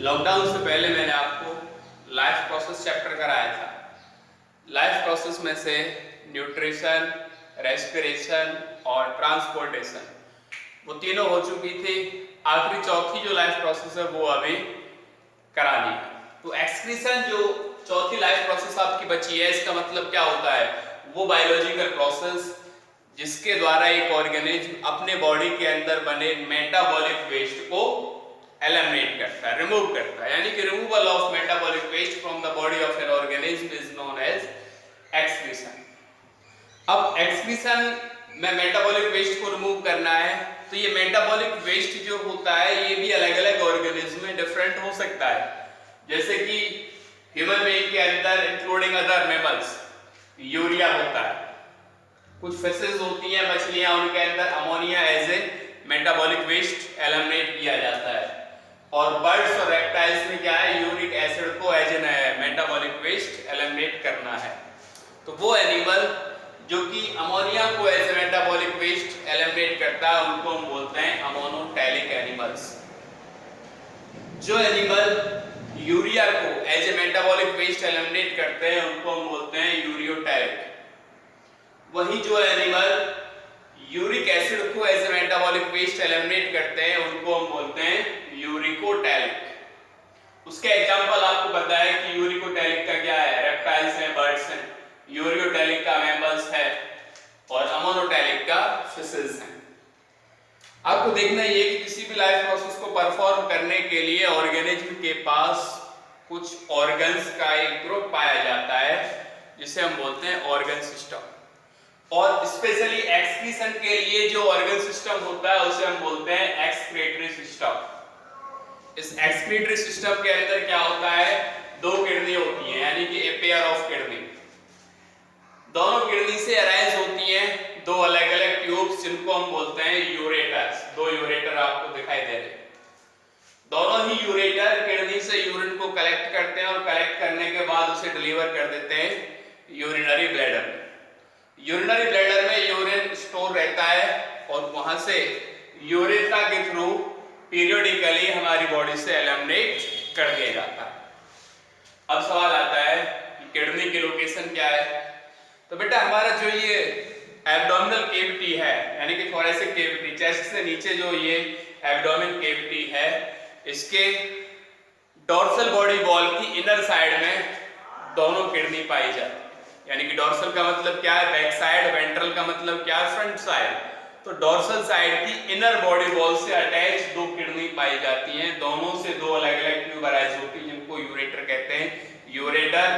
Lockdown से पहले मैंने आपको लाइफ प्रोसेस चैप्टर कराया था। लाइफ प्रोसेस में से न्यूट्रिशन, रेस्पिरेशन और ट्रांसपोर्टेशन वो तीनों हो चुकी थी। आखिरी चौथी जो लाइफ प्रोसेस है वो अभी करानी है। तो एक्सक्रीशन जो चौथी लाइफ प्रोसेस आपकी बची है, इसका मतलब क्या होता है? वो बायोलॉजिकल प्रोसेस जिसके द्वारा एक ऑर्गेनिज्म अपने बॉडी के अंदर बने मेटाबॉलिक वेस्ट को एलिमिनेट करता है, रिमूव करता है, यानी कि removal of metabolic waste from the body of an organism is known as excretion. अब एक्सक्रीशन में मेटाबॉलिक वेस्ट को रिमूव करना है, तो ये मेटाबॉलिक वेस्ट जो होता है ये भी अलग अलग ऑर्गेनिज्म में डिफरेंट हो सकता है। जैसे कि ह्यूमन बीइंग के अंदर इंक्लूडिंग अदर मैमल्स यूरिया होता है, कुछ फिशेस होती हैं मछलियां, उनके अंदर ammonia as a metabolic waste eliminate किया जाता है। और बर्ड्स और रेप्टाइल्स में क्या है, यूरिक एसिड को as a metabolic waste eliminate करना है। तो वो एनिमल जो कि अमोनिया को as a metabolic waste eliminate करता है उनको हम बोलते हैं अमोनोटैलिक एनिमल्स। जो एनिमल यूरिया को as a metabolic waste eliminate करते हैं उनको हम बोलते हैं यूरियोटैलिक। वही जो एनिमल यूरिक एसिड को as a metabolic waste eliminate करते हैं उनको हम बोलते हैं यूरिकोटैलिक। उसके एग्जांपल आपको पता है कि यूरिकोटैलिक का क्या है, रेप्टाइल्स हैं, बर्ड्स हैं, यूरियोटैलिक का मैमल्स है और अमोनोटैलिक का फिशेस हैं। आपको देखना ये कि किसी भी लाइफ प्रोसेस को परफॉर्म करने के लिए ऑर्गेनिज्म के पास कुछ ऑर्गन्स का एक ग्रुप पाया जाता है जिसे हम बोलते हैं ऑर्गन सिस्टम। और स्पेशली एक्सक्रीशन के लिए जो ऑर्गन सिस्टम होता है उसे हम बोलते हैं एक्सक्रीटरी सिस्टम। इस एक्सक्रीटरी सिस्टम के अंदर क्या होता है, दो किडनी होती हैं, यानी कि ए पेयर ऑफ किडनी। दोनों किडनी से अराइज होती हैं दो अलग अलग ट्यूब्स जिनको हम बोलते हैं यूरेटर्स। दो यूरेटर आपको दिखाई दे रहे हैं। दोनों ही यूरेटर किडनी से यूरिन को कलेक्ट करते हैं और कलेक्ट करने के बाद उसे डिलीवर कर देते हैं यूरिनरी ब्लैडर में। यूरिनरी ब्लैडर में यूरिन स्टोर रहता है और वहां से यूरेथ्रा के थ्रू पीरियोडिकली हमारी बॉडी से एलिमिनेट कर दिया जाता है। अब सवाल आता है कि किडनी की लोकेशन क्या है। तो बेटा हमारा जो ये एब्डोमिनल केविटी है, यानी कि थोरेसिक केविटी, चेस्ट से नीचे जो ये एब्डोमिन केविटी है, इसके डोर्सल बॉडी वॉल की इनर साइड में दोनों किडनी पाई जाती है। यानी कि डोर्सल का मतलब क्या है, बैक साइड, वेंट्रल का मतलब क्या है, फ्रंट साइड। तो डोर्सल साइड की इनर बॉडी वॉल से अटैच दो किडनी पाई जाती हैं। दोनों से दो अलग अलग ट्यूब अराइज होती हैं जिनको यूरेटर कहते हैं। यूरेटर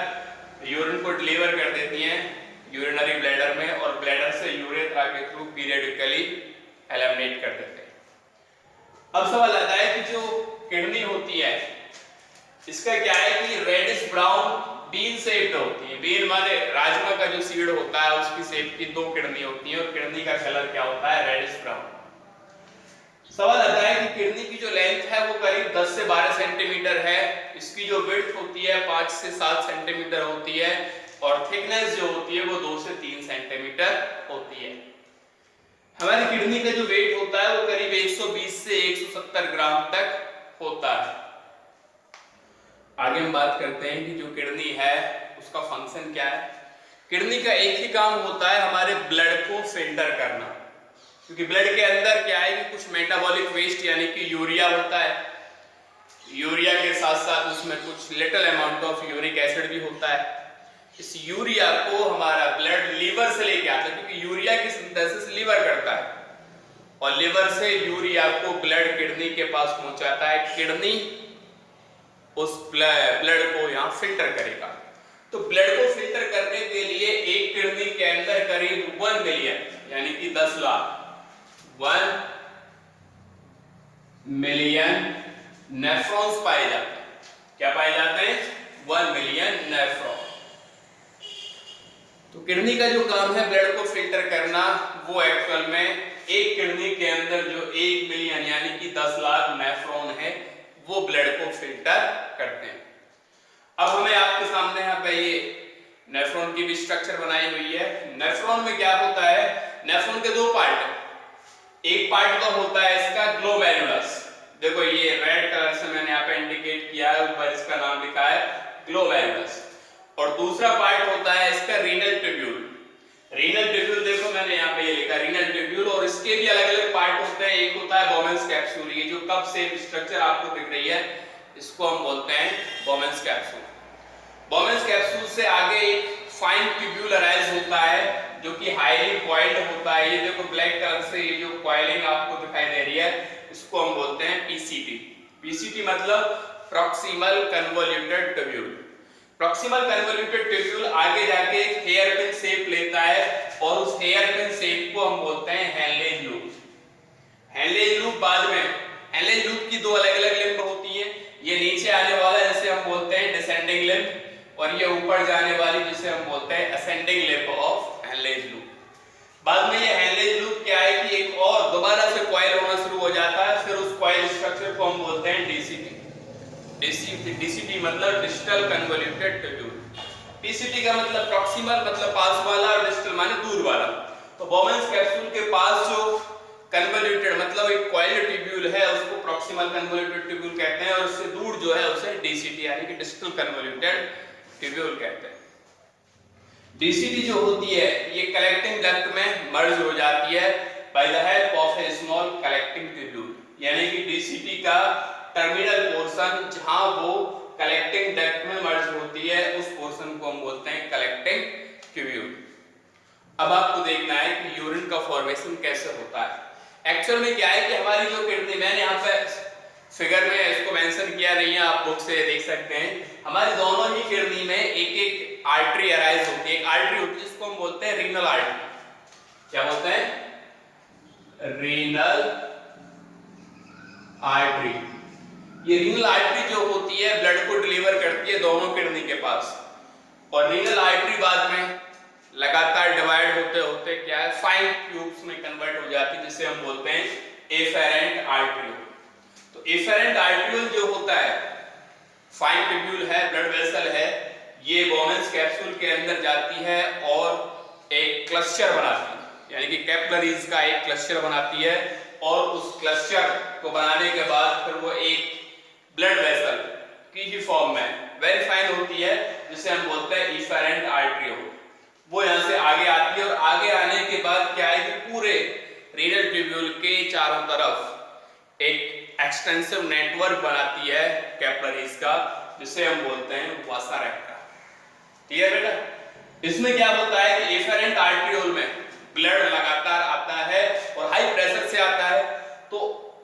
यूरिन को डिलीवर कर देती हैं यूरिनरी ब्लैडर में और ब्लैडर से यूरेथ्रा के थ्रू पीरियडिकली एलिमिनेट कर देते हैं। अब सवाल आता है कि जो किडनी होती है इसका क्या है कि रेडिश ब्राउन बीन शेप्ड होती है। बीन माने राजमा का जो सीड होता है उसकी शेप की दो किडनी होती है और किडनी का कलर क्या होता है, रेडिश ब्राउन। सवाल आता है कि किडनी की जो लेंथ है वो करीब 10 से 12 सेंटीमीटर है। इसकी जो विड्थ होती है 5 से 7 सेंटीमीटर होती है और थिकनेस जो होती है वो 2 से 3 सेंटीमीटर होती है। हमारी किडनी का जो वेट होता है वो करीब 120 से 170 ग्राम तक होता है। आगे हम बात करते हैं कि जो किडनी है उसका फंक्शन क्या है। किडनी का एक ही काम होता है, हमारे ब्लड को फिल्टर करना, क्योंकि ब्लड के अंदर क्या है कि कुछ मेटाबॉलिक वेस्ट यानी कि यूरिया होता है। यूरिया के साथ साथ उसमें कुछ little amount of uric acid भी होता है। इस यूरिया को हमारा ब्लड लीवर से लेके आता है, क्योंकि यूरिया की सिंथेसिस लीवर करता है और लीवर से यूरिया को ब्लड किडनी के पास पहुंचाता है। किडनी उस ब्लड को यहाँ फिल्टर करेगा। तो ब्लड को फिल्टर करने के लिए एक किडनी के अंदर करीब 1 मिलियन यानी कि 10 लाख 1 मिलियन नेफ्रॉन्स पाए जाते हैं। क्या पाए जाते हैं? 1 मिलियन नेफ्रॉन। तो किडनी का जो काम है ब्लड को फिल्टर करना, वो एक्चुअल में एक किडनी के अंदर जो 1 मिलियन यानी कि 10 लाख नेफ्रॉन है वो ब्लड को फिल्टर करते हैं। अब हमें आपके सामने यहाँ पे ये नेफ्रॉन की भी स्ट्रक्चर बनाई हुई है। नेफ्रॉन में क्या होता है, नेफ्रॉन के दो पार्ट है। एक पार्ट तो होता है इसका ग्लोमेरुलस, देखो ये रेड कलर से मैंने यहाँ पे इंडिकेट सेपरेट किया है, ऊपर इसका नाम लिखा है ग्लोमेरुलस। और दूसरा पार्ट होता है इसका रीनल ट्यूब्यूल। रीनल ट्यूब्यूल देखो मैंने यहाँ पे ये लिखा रीनल ट्यूब्यूल, और इसके भी अलग अलग पार्ट होते हैं। एक होता है बोमेंस कैप्सूल, ये जो कप शेप स्ट्रक्चर आपको दिख रही है इसको हम बोलते हैं बोमेंस कैप्सूल। बोमेंस कैप्सूल से आगे एक फाइन ट्यूब्यूल अराइज होता है जो कि हाईली कॉइल्ड होता है। ये देखो ब्लैक कलर से ये जो कॉइलिंग आपको दिखाई दे रही है इसको हम बोलते हैं पीसीटी। पीसीटी मतलब proximal convoluted tubule. Proximal convoluted tubule आगे जाके एक हेयर पिन शेप लेता है और उस हेयर पिन शेप को हम बोलते हैं हेनलेज लूप। हेनलेज लूप बाद में, हेनलेज लूप की दो अलग अलग लिंब होती हैं। ये नीचे आने वाला जिसे हम बोलते हैं डिसेंडिंग लिंब, और ये ऊपर जाने वाली जिसे हम बोलते हैं ascending limb of Henle's loop. बाद में ये हेनलेज लूप क्या है कि एक और दोबारा से कॉइल होना शुरू हो जाता है, फिर उस कॉइल स्ट्रक्चर को हम बोलते हैं डीसीटी। डीसीटी मतलब डिस्टल कन्वोल्यूटेड ट्यूब्यूल। पीसीटी का मतलब प्रॉक्सिमल मतलब पास वाला, और डिस्टल माने दूर वाला। तो बोमेंस कैप्सूल के पास जो कन्वोल्यूटेड मतलब एक कॉइल्ड ट्यूब्यूल है उसको प्रॉक्सिमल कन्वोल्यूटेड ट्यूब्यूल कहते हैं, और उससे दूर जो है उसे डीसीटी यानी कि डिस्टल कन्वोल्यूटेड ट्यूब्यूल कहते हैं। डीसीटी जो होती है ये कलेक्टिंग डक्ट में मर्ज हो जाती है by the help of A small collecting tubule, यानी कि डीसीटी का टर्मिनल पोर्शन जहां वो कलेक्टिंग डक्ट में मर्ज होती है उस पोर्शन को हम बोलते हैं कलेक्टिंग ट्यूब्यूल। अब आपको देखना है कि यूरिन का फॉर्मेशन कैसे होता है। एक्चुअल में क्या है कि हमारी जो किडनी, मैंने यहाँ पे फिगर में इसको मेंशन किया नहीं है, आप बुक से देख सकते हैं, हमारी दोनों ही किडनी में एक एक आर्टरी अराइज होती है। एक आर्टरी होती है जिसको हम बोलते हैं रीनल आर्टरी। क्या बोलते हैं? Renal artery. ये रीनल आर्टरी जो होती है ब्लड को डिलीवर करती है दोनों किडनी के पास, और रीनल आर्टरी बाद में लगातार डिवाइड होते होते क्या है फाइन ट्यूब्स में कन्वर्ट हो जाती है जिसे हम बोलते हैं एफेरेंट आर्टरी। तो एफेरेंट आर्टरियोल जो होता है फाइन ट्यूब्यूल है, ब्लड वेसल है, ये बोमेंस कैप्सूल के अंदर जाती है और एक क्लस्टर बनाती है, यानी कि कैपिलरीज का एक क्लस्टर बनाती है, और उस क्लस्टर को बनाने के बाद फिर वो एक ब्लड वेसल की ही फॉर्म में वेरी फाइन होती है जिसे हम बोलते हैं एफेरेंट आर्टरियोल। वो यहाँ से आगे आती है, और आगे आने के बाद क्या है कि पूरे रीनल ट्यूब्यूल के चारों तरफ एक एक्सटेंसिव नेटवर्क बनाती है कैपिलरीज का जिसे हम बोलते हैं वसा रेक्टा। क्लियर बेटा? इसमें क्या होता है कि एफेरेंट आर्टरियोल में ब्लड लगातार आता है और हाई प्रेशर से आता है, तो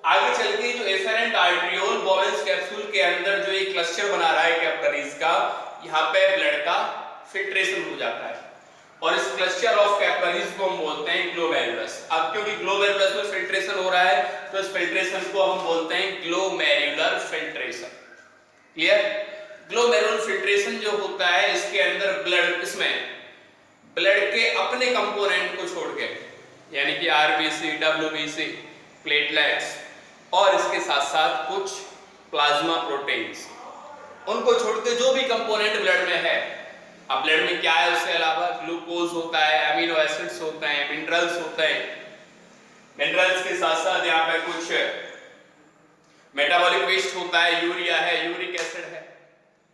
आगे चल के जो एफेरेंट आर्टरियोल बोमेंस कैप्सूल के अंदर जो एक क्लस्टर बना रहा है कैपिलरीज का, यहाँ पे ब्लड का फिल्ट्रेशन हो जाता है, और इस क्लस्टर ऑफ कैपिलरीज को हम बोलते हैं ग्लोमेरुलस। अब क्योंकि ग्लोमेरुलस में फिल्ट्रेशन हो रहा है तो इस फिल्ट्रेशन को हम बोलते हैं glomerular filtration. Clear? Glomerular filtration जो होता है इसके अंदर ब्लड, इसमें ब्लड के अपने कंपोनेंट को छोड़ के, यानी कि आरबीसी, डब्ल्यूबीसी, प्लेटलेट्स और इसके साथ साथ कुछ प्लाज्मा प्रोटीन्स, उनको छोड़ के जो भी कंपोनेंट ब्लड में है, अब ब्लड में क्या है उसके अलावा ग्लूकोज होता है, अमीनो एसिड्स होते हैं, मिनरल्स होते हैं, मिनरल्स के साथ साथ यहाँ पे कुछ मेटाबॉलिक वेस्ट होता है, यूरिया है, यूरिक एसिड है,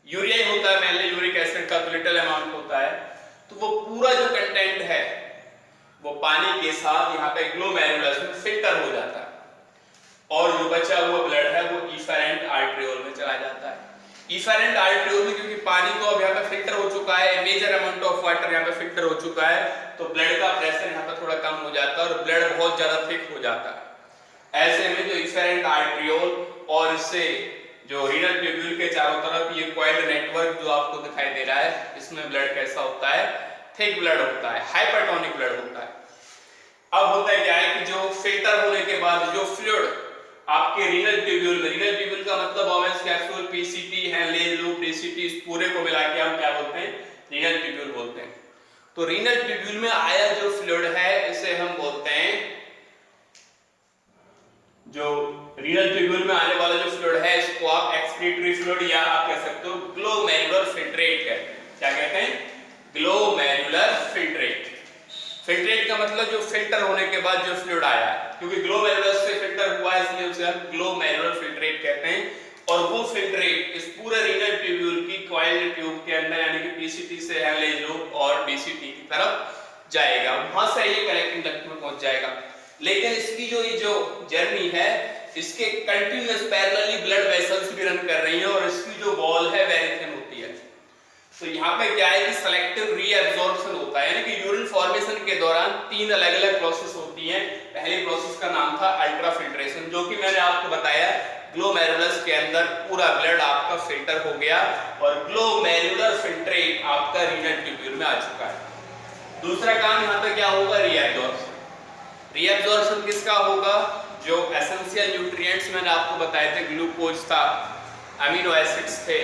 यूरिया ही होता है मेनली, यूरिक एसिड का तो लिटिल अमाउंट होता है। तो वो पूरा जो कंटेंट है वो पानी के साथ यहाँ पे ग्लोमेरुलस में फिल्टर हो जाता है, और जो बचा हुआ ब्लड है वो एफेरेंट आर्टरियोल में चला जाता है। एफेरेंट आर्टरियोल में क्योंकि पानी तो अब यहाँ पे फिल्टर हो चुका है, मेजर अमाउंट ऑफ वाटर यहाँ पे फिल्टर हो चुका है, तो ब्लड का प्रेशर यहाँ पे थोड़ा कम हो जाता है और ब्लड बहुत ज्यादा थिक हो जाता है। ऐसे में जो एफेरेंट आर्टरियोल और इससे जो रीनल ट्यूब्यूल के चारों तरफ ये कॉइल्ड नेटवर्क जो आपको दिखाई दे रहा है, इसमें ब्लड कैसा होता है? थिक ब्लड होता है, हाइपरटोनिक ब्लड होता है। अब होता है क्या है कि जो फिल्टर होने के बाद जो फ्लूइड आपके रीनल ट्यूब्यूल में, रीनल ट्यूब्यूल का मतलब बोमेंस capsule, PCT, Henle's loop, DCT, इस पूरे को मिला के हम क्या बोलते हैं? रीनल ट्यूब्यूल बोलते हैं। तो रीनल ट्यूब्यूल में आया जो फ्लूइड है इसे हम बोलते हैं, जो रीनल ट्यूब्यूल में आने वाला जो फ्लूइड है इसको आप एक्सक्रीटरी फ्लूइड या आप कह सकते हो ग्लोमेरुलर फिल्ट्रेट कहते हैं। क्या कहते हैं? Glomerular filtrate. फिल्ट्रेट का मतलब जो फिल्टर होने के बाद जो फ्लूइड आया, क्योंकि ग्लोमेरुलस से फिल्टर हुआ है इसलिए उसे हम ग्लोमेरुलर फिल्ट्रेट कहते हैं। और वो फिल्ट्रेट इस पूरे रीनल ट्यूब्यूल की कॉइल ट्यूब के अंदर यानी कि पीसीटी से हेमरेज लूप और डीसीटी की तरफ जाएगा, वहां से ये कलेक्टिंग डक्ट में पहुंच जाएगा। लेकिन इसकी जो जर्नी है, इसके कंटिन्यूअस पैरेलली ब्लड वेसल्स भी रन कर रही हैं और इसकी जो वॉल है वेरी थिन होती है। तो यहाँ पे क्या है कि सेलेक्टिव रीअब्जॉर्प्शन होता है, यानी कि यूरिन फॉर्मेशन के दौरान 3 अलग-अलग प्रोसेस होती हैं। पहली प्रोसेस का नाम था अल्ट्राफिल्ट्रेशन, जो कि मैंने आपको बताया ग्लोमेरुलस के अंदर पूरा ब्लड आपका फिल्टर हो गया और ग्लोमेरुलर फिल्ट्रेट आपका रीनल ट्यूब्यूल में आ चुका है। दूसरा काम यहाँ पे क्या होगा, रीअब्जॉर्प्शन। रीअब्जॉर्प्शन किसका होगा, जो एसेंशियल न्यूट्रिएंट्स मैंने आपको बताए थे, ग्लूकोज था, अमीनो एसिड्स थे,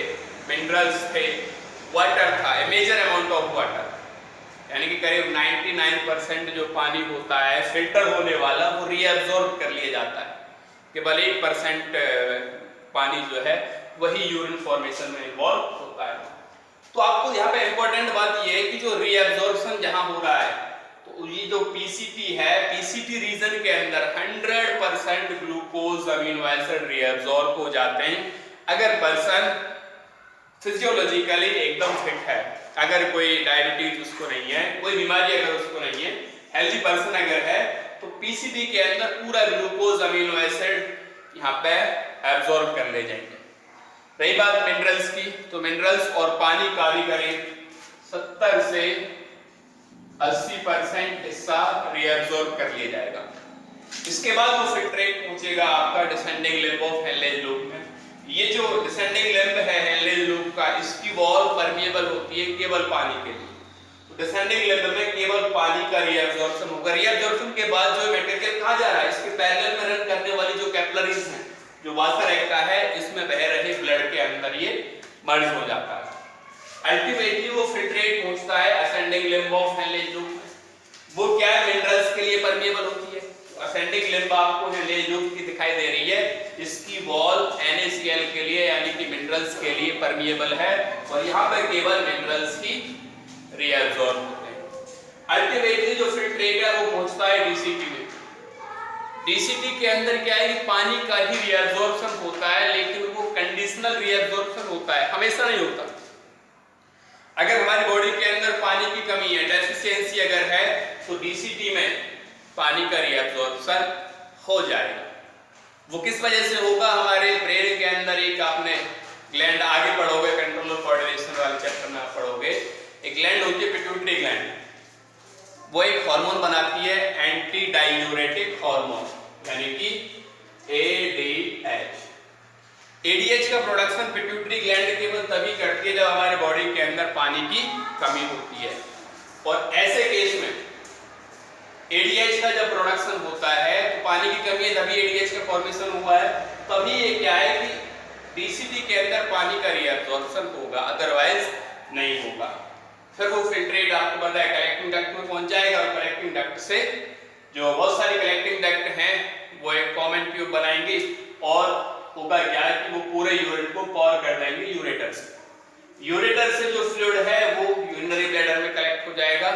मिनरल्स थे, वाटर था, ए मेजर अमाउंट ऑफ वाटर, यानी कि करीब 99% जो पानी होता है फिल्टर होने वाला वो रीअब्जॉर्ब कर लिया जाता है, केवल 1% पानी जो है वही यूरिन फॉर्मेशन में इन्वॉल्व होता है। तो आपको यहाँ पे इंपॉर्टेंट बात ये है कि जो रीअब्जॉर्प्शन जहां हो रहा है, तो ये जो पीसीटी है, पीसीटी रीजन के अंदर 100% ग्लूकोज अमीनो एसिड रीअब्जॉर्ब हो जाते हैं अगर पर्सन फिजियोलॉजिकली एकदम फिट है। अगर कोई डायबिटीज उसको नहीं है, कोई बीमारी अगर उसको नहीं है, हेल्दी पर्सन अगर है, तो पीसीटी के अंदर पूरा ग्लूकोज अमीनो एसिड यहाँ पे एब्जॉर्ब कर ले जाएंगे। रही बात मिनरल्स की, तो मिनरल्स और पानी का भी करीब 70 से 80% हिस्सा रीअब्जॉर्ब कर लिया जाएगा। इसके बाद वो फिल्ट्रेट पहुंचेगा आपका descending limb of Henle's loop में। ये जो डिसेंडिंग लिम्ब है हेनलेज लूप का, इसकी वॉल परमिएबल होती है केवल पानी के लिए। तो डिसेंडिंग लिम्ब में केवल पानी का रीअब्जॉर्प्शन होगा। रीअब्जॉर्प्शन के बाद जो मटेरियल कहां जा रहा है, इसके पैरेलल में रन करने वाली जो कैपिलरीज हैं, जो वासर एक्टा है, इसमें बह रहे ब्लड के अंदर ये मर्ज हो जाता है। अल्टीमेटली वो फिल्ट्रेट पहुंचता है ascending limb of Henle's loop में। वो क्या है, मिनरल्स के लिए परमिएबल होती है। असेंडिंग लिम्ब आपको हेनलेज लूप की दिखाई दे रही है, इसकी वॉल NaCl के लिए यानी कि मिनरल्स के लिए परमिएबल है और यहाँ पर केवल मिनरल्स ही रीअब्जॉर्ब होते हैं। अल्टीमेटली जो फिल्ट्रेट है वो पहुंचता है डीसीटी में। डीसीटी के अंदर क्या है कि पानी का ही रीअब्जॉर्प्शन होता है, लेकिन वो कंडीशनल रीअब्जॉर्प्शन होता है, हमेशा नहीं होता। अगर हमारी बॉडी के अंदर पानी की कमी है, डेफिशिएंसी अगर है, तो डीसीटी में पानी का रीअब्जॉर्प्शन हो जाएगा। वो किस वजह से होगा, हमारे ब्रेन के अंदर एक आपने ग्लैंड आगे पढ़ोगे, कंट्रोल ऑफ कोऑर्डिनेशन वाले चैप्टर में आप पढ़ोगे, एक ग्लैंड होती है पिट्यूटरी ग्लैंड। वो एक हार्मोन बनाती है एंटी डाययूरेटिक हार्मोन, यानी कि ADH। ADH का प्रोडक्शन पिट्यूटरी ग्लैंड केवल तभी करती है जब हमारे बॉडी के अंदर पानी की कमी होती है। और ऐसे केस में ADH का जब प्रोडक्शन होता है, तो पानी की कमी है तभी ADH का फॉर्मेशन हुआ है, तभी ये क्या है कि डीसीटी के अंदर पानी का रीअब्जॉर्प्शन होगा, अदरवाइज नहीं होगा। फिर वो फिल्ट्रेट आपको पता है कलेक्टिंग डक्ट में पहुंच जाएगा और कलेक्टिंग डक्ट से जो बहुत सारी कलेक्टिंग डक्ट हैं वो एक कॉमन ट्यूब बनाएंगे और होगा क्या है कि वो पूरे यूरिन को पॉर कर देंगे यूरेटर से। यूरेटर से जो फ्लूइड है वो यूरिनरी ब्लैडर में कलेक्ट हो जाएगा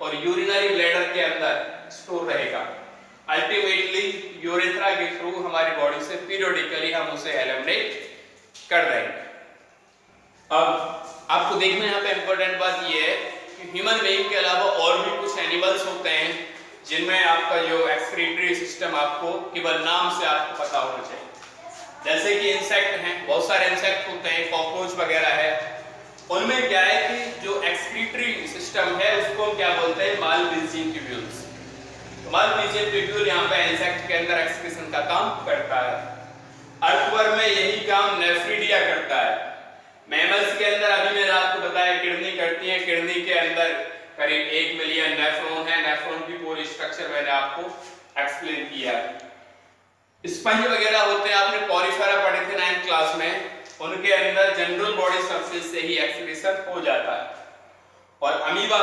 और यूरिनरी ब्लैडर के अंदर स्टोर रहेगा। अल्टीमेटली यूरेथ्रा के थ्रू हमारी बॉडी से पीरियोडिकली हम उसे एलिमिनेट कर देंगे। अब आपको देखना यहाँ पे इंपॉर्टेंट बात ये है कि ह्यूमन बीइंग के अलावा और भी कुछ एनिमल्स होते हैं जिनमें आपका जो एक्सक्रीटरी सिस्टम आपको केवल नाम से आपको पता होना चाहिए। जैसे कि इंसेक्ट हैं, बहुत सारे इंसेक्ट होते हैं, कॉकरोच वगैरह है, उनमें क्या है कि जो एक्सक्रीटरी सिस्टम है उसको हम क्या बोलते हैं, मालफिजियन ट्यूब्यूल्स। मालफिजियन ट्यूब्यूल यहाँ पे इंसेक्ट के अंदर एक्सक्रीशन का काम करता है। अर्थवर्म में यही काम नेफ्रिडिया करता है। मैमल्स के अंदर अभी मैंने आपको बताया किडनी करती है, किडनी के अंदर करीब 1 मिलियन नेफ्रॉन है, नेफ्रॉन की पूरी स्ट्रक्चर मैंने आपको एक्सप्लेन किया। स्पंज वगैरह होते हैं, आपने पॉरीफेरा पढ़े थे 9th क्लास में, उनके अंदर जनरल बॉडी सरफेस से ही एक्सक्रीशन हो जाता है। और अमीबा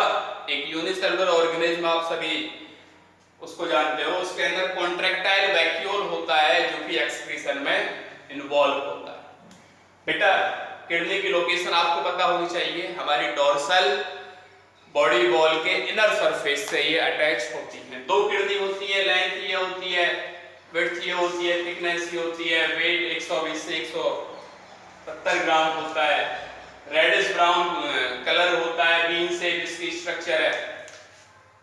एक यूनिसेलुलर ऑर्गेनिज्म, आप सभी उसको जानते हो, उसके अंदर कॉन्ट्रैक्टाइल वैक्यूल होता है जो कि एक्सक्रीशन में इन्वॉल्व होता है। बेटा किडनी की लोकेशन आपको पता होनी चाहिए, हमारी डोर्सल बॉडी वॉल के इनर सरफेस से ये अटैच होती हैं। 2 किडनी होती है, लेंथ ये होती है, विड्थ ये होती है, थिकनेस ये होती है, वेट 120 से 70 ग्राम होता है। रेडिश ब्राउन कलर होता है बीन से, जिसकी स्ट्रक्चर है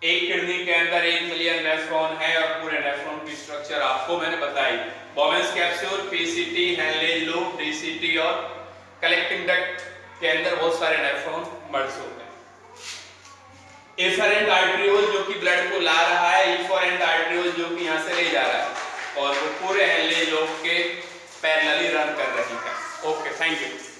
एक किडनी के अंदर 1 मिलियन नेफ्रॉन है और पूरे नेफ्रॉन की स्ट्रक्चर आपको मैंने बताई। Bowman's capsule, PCT, Henle loop, DCT और कलेक्टिंग डक्ट के अंदर बहुत सारे नेफ्रॉन मर्ज होते हैं। एफरेंट आर्टरियोल जो कि ब्लड को ला रहा है, इफरेंट आर्टरियोल जो कि यहां से ले जा रहा है, और वो पूरे हेनले लूप के पैरेलली रन कर रही है। Okay, thank you.